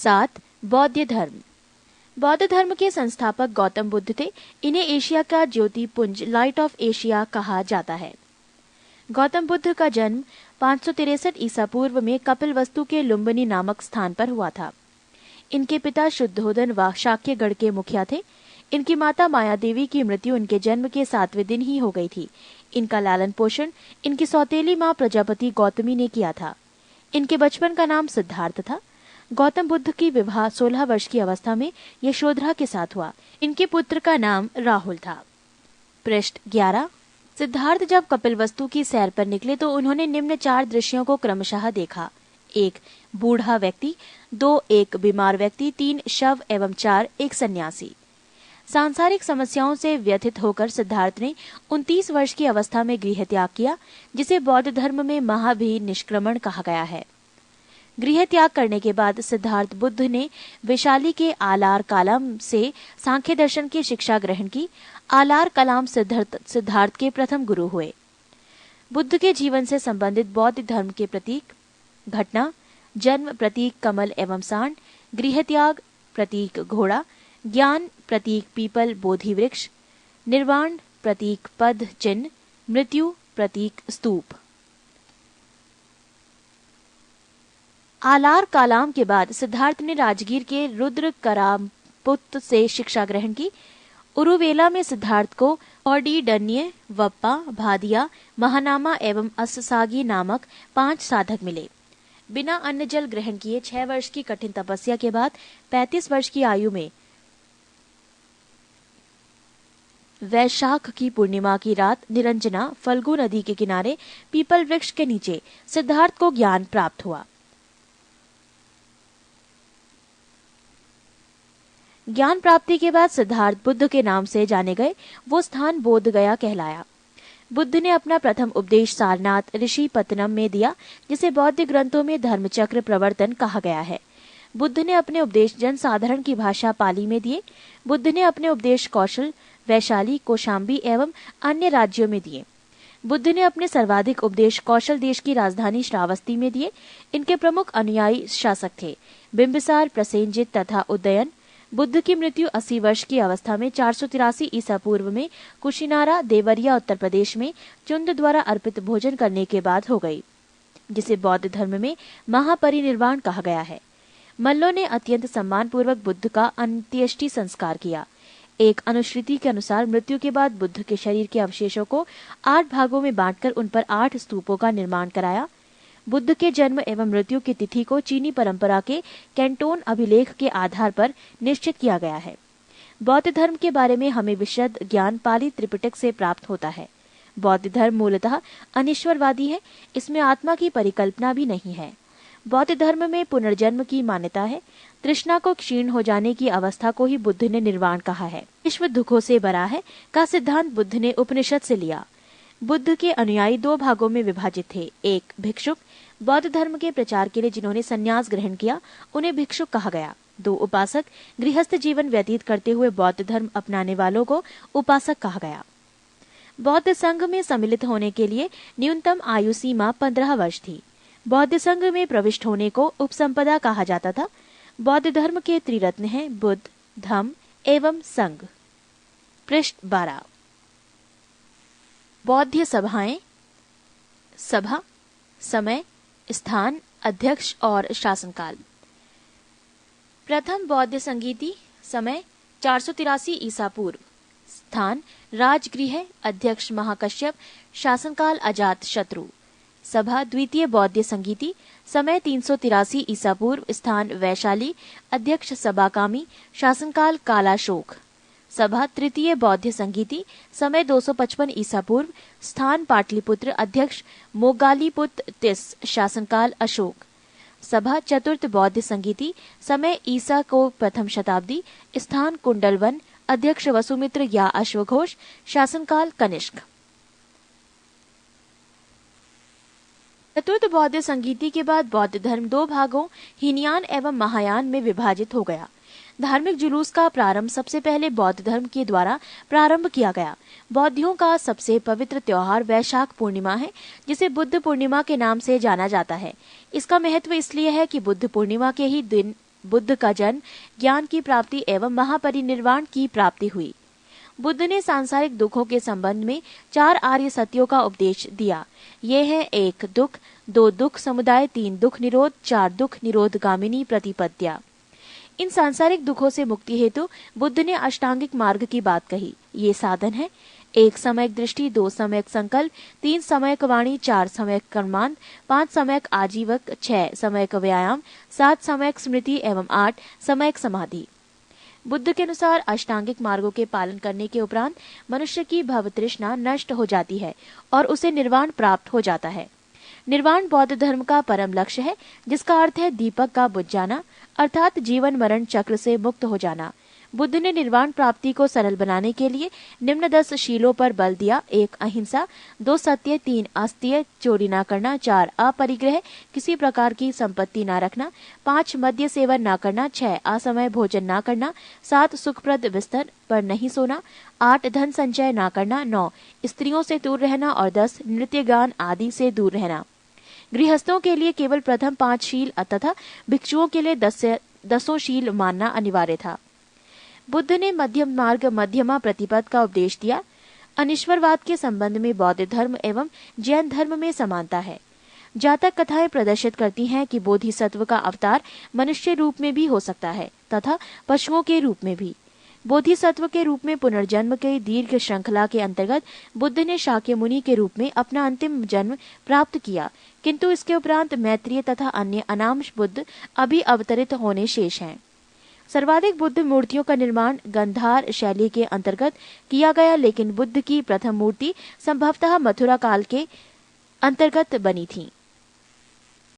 7. बौद्ध धर्म। बौद्ध धर्म के संस्थापक गौतम बुद्ध थे। इन्हें एशिया का ज्योति पुंज लाइट ऑफ एशिया कहा जाता है। गौतम बुद्ध का जन्म 563 ईसा पूर्व में कपिलवस्तु के लुम्बिनी नामक स्थान पर हुआ था। इनके पिता शुद्धोधन व शाक्यगढ़ के मुखिया थे। इनकी माता माया देवी की मृत्यु इनके जन्म के 7वें दिन ही हो गई थी। इनका लालन पोषण इनकी सौतेली माँ प्रजापति गौतमी ने किया था। इनके बचपन का नाम सिद्धार्थ था। गौतम बुद्ध की विवाह 16 वर्ष की अवस्था में यशोधरा के साथ हुआ। इनके पुत्र का नाम राहुल था। पृष्ठ 11। सिद्धार्थ जब कपिलवस्तु की सैर पर निकले तो उन्होंने निम्न 4 दृश्यों को क्रमशः देखा। 1. बूढ़ा व्यक्ति, 2. एक बीमार व्यक्ति, 3. शव एवं 4. एक सन्यासी। सांसारिक समस्याओं से व्यथित होकर सिद्धार्थ ने 29 वर्ष की अवस्था में गृह त्याग किया, जिसे बौद्ध धर्म में महाभिनिष्क्रमण कहा गया है। गृह त्याग करने के बाद सिद्धार्थ बुद्ध ने वैशाली के आलार कलाम से सांख्य दर्शन की शिक्षा ग्रहण की। आलार कलाम सिद्धार्थ के प्रथम गुरु हुए। बुद्ध के जीवन से संबंधित बौद्ध धर्म के प्रतीक: घटना, जन्म प्रतीक कमल एवं सांड, गृह त्याग प्रतीक घोड़ा, ज्ञान प्रतीक पीपल बोधि वृक्ष, निर्वाण प्रतीक पद चिन्ह, मृत्यु प्रतीक स्तूप। आलार कलाम के बाद सिद्धार्थ ने राजगीर के रुद्र करापुत से शिक्षा ग्रहण की। उरुवेला में सिद्धार्थ को औडीडन्य, वप्पा, भादिया, महानामा एवं अस्सागी नामक 5 साधक मिले। बिना अन्न जल ग्रहण किए 6 वर्ष की कठिन तपस्या के बाद 35 वर्ष की आयु में वैशाख की पूर्णिमा की रात निरंजना फल्गु नदी के किनारे पीपल वृक्ष के नीचे सिद्धार्थ को ज्ञान प्राप्त हुआ। ज्ञान प्राप्ति के बाद सिद्धार्थ बुद्ध के नाम से जाने गए। वो स्थान बोध गया कहलाया। बुद्ध ने अपना प्रथम उपदेश सारनाथ ऋषि पत्तनम में दिया, जिसे बौद्ध ग्रंथों में धर्मचक्र प्रवर्तन कहा गया है। बुद्ध ने अपने उपदेश जन साधारण की भाषा पाली में दिए। बुद्ध ने अपने उपदेश कौशल, वैशाली, कौशाम्बी एवं अन्य राज्यों में दिए। बुद्ध ने अपने सर्वाधिक उपदेश कौशल देश की राजधानी श्रावस्ती में दिए। इनके प्रमुख अनुयायी शासक थे बिंबिसार, प्रसेनजित तथा उदयन। बुद्ध की मृत्यु 80 वर्ष की अवस्था में 483 ईसा पूर्व में कुशिनारा, देवरिया, उत्तर प्रदेश में चुंद द्वारा अर्पित भोजन करने के बाद हो गई, जिसे बौद्ध धर्म में महापरिनिर्वाण कहा गया है। मल्लों ने अत्यंत सम्मानपूर्वक बुद्ध का अंत्येष्टि संस्कार किया। एक अनुश्रुति के अनुसार मृत्यु के बाद बुद्ध के शरीर के अवशेषों को 8 भागों में बांटकर उन पर 8 स्तूपों का निर्माण कराया। बुद्ध के जन्म एवं मृत्यु की तिथि को चीनी परंपरा के कैंटोन अभिलेख के आधार पर निश्चित किया गया है। बौद्ध धर्म के बारे में हमें विशद ज्ञान पाली त्रिपिटक से प्राप्त होता है। बौद्ध धर्म मूलतः अनिश्वरवादी है। इसमें आत्मा की परिकल्पना भी नहीं है। बौद्ध धर्म में पुनर्जन्म की मान्यता है। तृष्णा को क्षीण हो जाने की अवस्था को ही बुद्ध ने निर्वाण कहा है। विश्व दुखों से भरा है का सिद्धांत बुद्ध ने उपनिषद से लिया। बुद्ध के अनुयायी 2 भागों में विभाजित थे। 1. भिक्षुक, बौद्ध धर्म के प्रचार के लिए जिन्होंने संन्यास ग्रहण किया उन्हें भिक्षुक कहा गया। 2. उपासक, गृहस्थ जीवन व्यतीत करते हुए बौद्ध धर्म अपनाने वालों को उपासक कहा गया। बौद्ध संघ में सम्मिलित होने के लिए न्यूनतम आयु सीमा 15 वर्ष थी। बौद्ध संघ में प्रविष्ट होने को उपसंपदा कहा जाता था। बौद्ध धर्म के त्रिरत्न हैं बुद्ध, धम्म एवं संघ। पृष्ठ 12। बौद्ध सभाएं: सभा, समय, स्थान, अध्यक्ष और शासनकाल। प्रथम बौद्ध संगीति, समय 483 ईसा पूर्व, स्थान राजगृह, अध्यक्ष महाकश्यप, शासनकाल अजात शत्रु। सभा द्वितीय बौद्ध संगीति, समय 383 ईसा पूर्व, स्थान वैशाली, अध्यक्ष सबाकामी, शासनकाल कालाशोक। सभा तृतीय बौद्ध संगीति, समय 255 ईसा पूर्व, स्थान पाटलिपुत्र, अध्यक्ष मोगालीपुत्र तिस, शासनकाल अशोक। सभा चतुर्थ बौद्ध संगीति, समय ईसा को प्रथम शताब्दी, स्थान कुंडलवन, अध्यक्ष वसुमित्र या अश्वघोष, शासनकाल कनिष्क। चतुर्थ बौद्ध संगीति के बाद बौद्ध धर्म 2 भागों हीनयान एवं महायान में विभाजित हो गया। धार्मिक जुलूस का प्रारंभ सबसे पहले बौद्ध धर्म के द्वारा प्रारंभ किया गया। बौद्धियों का सबसे पवित्र त्योहार वैशाख पूर्णिमा है, जिसे बुद्ध पूर्णिमा के नाम से जाना जाता है। इसका महत्व इसलिए है कि बुद्ध पूर्णिमा के ही दिन बुद्ध का जन्म, ज्ञान की प्राप्ति एवं महापरिनिर्वाण की प्राप्ति हुई। बुद्ध ने सांसारिक दुखों के संबंध में 4 आर्य सत्यों का उपदेश दिया। ये है 1 दुख, 2 दुख समुदाय, 3 दुख निरोध, 4 दुख निरोध गामिनी प्रतिपद्या। इन सांसारिक दुखों से मुक्ति हेतु बुद्ध ने अष्टांगिक मार्ग की बात कही। ये साधन है 1 समयक दृष्टि, 2 समयक संकल्प, 3 समयक वाणी, 4 समयक कर्मांत, 5 समयक आजीवक, 6 समयक व्यायाम, 7 समयक स्मृति एवं 8 समयक समाधि। बुद्ध के अनुसार अष्टांगिक मार्गों के पालन करने के उपरांत मनुष्य की भव तृष्णा नष्ट हो जाती है और उसे निर्वाण प्राप्त हो जाता है। निर्वाण बौद्ध धर्म का परम लक्ष्य है, जिसका अर्थ है दीपक का बुझ जाना, अर्थात जीवन मरण चक्र से मुक्त हो जाना। बुद्ध ने निर्वाण प्राप्ति को सरल बनाने के लिए निम्न 10 शीलों पर बल दिया। 1 अहिंसा, 2 सत्य, 3 अस्तेय, चोरी न करना, 4 अपरिग्रह, किसी प्रकार की संपत्ति न रखना, 5 मद्य सेवन न करना, 6 असमय भोजन न करना, 7 सुखप्रद बिस्तर पर नहीं सोना, 8 धन संचय न करना, 9 स्त्रियों से दूर रहना और 10 नृत्य गान आदि से दूर रहना। गृहस्थों के लिए केवल प्रथम 5 शील तथा भिक्षुओं के लिए 10 शील मानना अनिवार्य था। बुद्ध ने मध्यम मार्ग मध्यमा प्रतिपद का उपदेश दिया। अनिश्वरवाद के संबंध में बौद्ध धर्म एवं जैन धर्म में समानता है। जातक कथाएं प्रदर्शित करती हैं कि बोधिसत्व का अवतार मनुष्य रूप में भी हो सकता है तथा पशुओं के रूप में भी। बोधिसत्व के रूप में पुनर्जन्म के दीर्घ श्रृंखला के अंतर्गत बुद्ध ने शाक्य मुनि के रूप में अपना अंतिम जन्म प्राप्त किया, किंतु इसके उपरांत मैत्रेय तथा अन्य अनामश बुद्ध अभी अवतरित होने शेष हैं। सर्वाधिक बुद्ध मूर्तियों का निर्माण गंधार शैली के अंतर्गत किया गया, लेकिन बुद्ध की प्रथम मूर्ति संभवतः मथुरा काल के अंतर्गत बनी थी।